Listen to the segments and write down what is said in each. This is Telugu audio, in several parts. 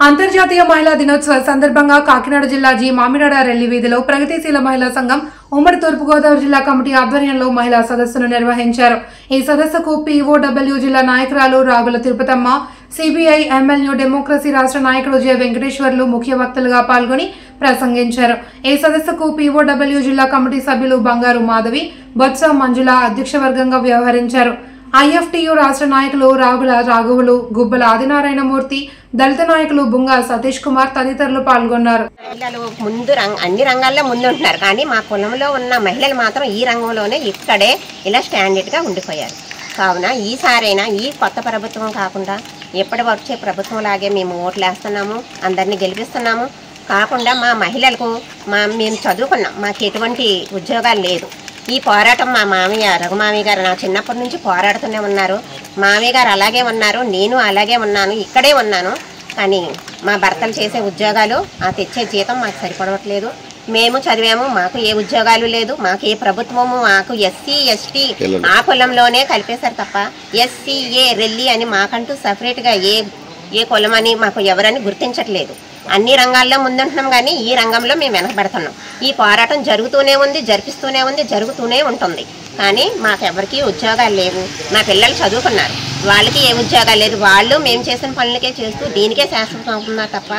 అంతర్జాతీయ మహిళా దినోత్సవ సందర్భంగా కాకినాడ జిల్లా జి మామిడాడ రెల్లి వీధిలో ప్రగతిశీల మహిళా సంఘం ఉమ్మడి తూర్పుగోదావరి జిల్లా కమిటీ ఆధ్వర్యంలో మహిళా సదస్సును నిర్వహించారు. ఈ సదస్సుకు పీఓడబ్ల్యూ జిల్లా నాయకురాలు రాగుల తిరుపతమ్మ, సిబిఐ ఎంఎల్యూ డెమోక్రసీ రాష్ట్ర నాయకుడు జె వెంకటేశ్వర్లు ముఖ్య వక్తలుగా పాల్గొని ప్రసంగించారు. ఈ సదస్సుకు పీఓడబ్ల్యూ జిల్లా కమిటీ సభ్యులు బంగారు మాధవి, బొత్స మంజుల అధ్యక్షవర్గంగా వ్యవహరించారు. ఐఎఫ్టియు రాష్ట్ర నాయకులు రాగుల రాఘవులు, గుబ్బల ఆదినారాయణమూర్తి, దళిత నాయకులు బుంగా సతీష్ కుమార్ తదితరులు పాల్గొన్నారు. మహిళలు ముందు అన్ని రంగాల్లో ముందు ఉంటున్నారు, కానీ మా కులంలో ఉన్న మహిళలు మాత్రం ఈ రంగంలోనే ఇక్కడే ఇలా స్టాండర్డ్గా ఉండిపోయారు. కావున ఈసారైనా ఈ కొత్త ప్రభుత్వం కాకుండా ఎప్పటి వచ్చే ప్రభుత్వం లాగే మేము ఓట్లు వేస్తున్నాము, అందరినీ గెలిపిస్తున్నాము. కాకుండా మా మహిళలకు మేము చదువుకున్నాం, మాకు ఎటువంటి ఉద్యోగాలు లేదు. ఈ పోరాటం మా మామయ్య రఘుమామయ్య గారు నా చిన్నప్పటి నుంచి పోరాడుతూనే ఉన్నారు. మామయ్య గారు అలాగే ఉన్నారు, నేను అలాగే ఉన్నాను, ఇక్కడే ఉన్నాను. కానీ మా భర్తలు చేసే ఉద్యోగాలు ఆ తెచ్చే జీతం మాకు సరిపడట్లేదు. మేము చదివాము, మాకు ఏ ఉద్యోగాలు లేదు, మాకు ఏ ప్రభుత్వము, మాకు ఎస్సీ ఎస్టీ ఆ కులంలోనే కలిపేశారు తప్ప ఎస్సీఏ రెల్లి అని మాకంటూ సపరేట్గా ఏ కులం అని మాకు ఎవరని గుర్తించట్లేదు. అన్ని రంగాల్లో ముందుంటున్నాం, కానీ ఈ రంగంలో మేము వెనకబడుతున్నాం. ఈ పోరాటం జరుగుతూనే ఉంది, జరిపిస్తూనే ఉంది, జరుగుతూనే ఉంటుంది. కానీ మాకెవరికి ఉద్యోగాలు లేవు. మా పిల్లలు చదువుకున్నారు, వాళ్ళకి ఏ ఉద్యోగాలు లేదు. వాళ్ళు మేము చేసిన పనులకే చేస్తూ దీనికే శాశ్వతం అవుతున్నారు తప్ప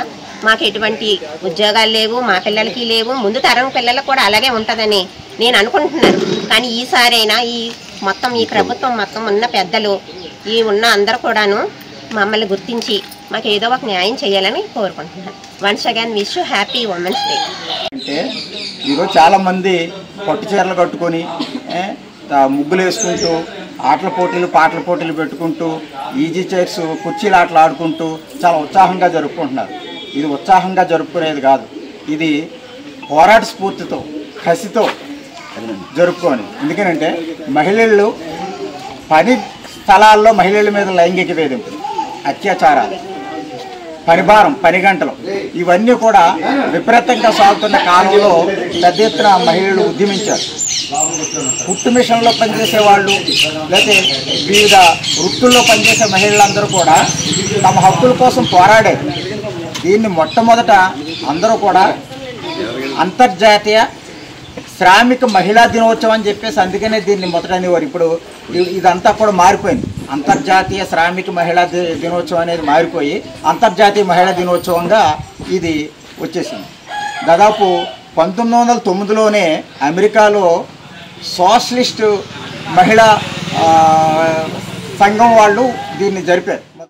మాకు ఎటువంటి ఉద్యోగాలు లేవు, మా పిల్లలకి లేవు. ముందు తరం పిల్లలకు కూడా అలాగే ఉంటుందని నేను అనుకుంటున్నాను. కానీ ఈసారైనా ఈ ప్రభుత్వం మొత్తం ఉన్న పెద్దలు ఉన్న అందరూ కూడాను మమ్మల్ని గుర్తించి మాకు ఏదో ఒక న్యాయం చేయాలని కోరుకుంటున్నాను. Once again wish you happy women's day. అంటే ఈరోజు చాలామంది పట్టు చీరలు కట్టుకొని ముగ్గులు వేసుకుంటూ ఆటల పోటీలు పాటల పోటీలు పెట్టుకుంటూ ఈజీ చైర్స్ కుర్చీలు ఆటలు ఆడుకుంటూ చాలా ఉత్సాహంగా జరుపుకుంటున్నారు. ఇది ఉత్సాహంగా జరుపుకునేది కాదు, ఇది పోరాట స్ఫూర్తితో కసితో జరుపుకోని. ఎందుకనంటే మహిళలు పని స్థలాల్లో మహిళల మీద లైంగిక వేధింపులు, అత్యాచారాలు, పరిభారం, పని గంటలు ఇవన్నీ కూడా విపరీతంగా సాగుతున్న కాలంలో పెద్ద ఎత్తున మహిళలు ఉద్యమించారు. కుట్టు మిషన్లో పనిచేసే వాళ్ళు, లేకపోతే వివిధ వృత్తుల్లో పనిచేసే మహిళలందరూ కూడా తమ హక్కుల కోసం పోరాడారు. దీన్ని మొట్టమొదట అందరూ కూడా అంతర్జాతీయ శ్రామిక మహిళా దినోత్సవం అని చెప్పేసి అందుకనే దీన్ని మొదట అనేవారు. ఇప్పుడు ఇదంతా కూడా మారిపోయింది. అంతర్జాతీయ శ్రామిక మహిళా దినోత్సవం అనేది మారిపోయి అంతర్జాతీయ మహిళా దినోత్సవంగా ఇది వచ్చేసింది. దాదాపు 1909లోనే అమెరికాలో సోషలిస్టు మహిళా సంఘం వాళ్ళు దీన్ని జరిపారు.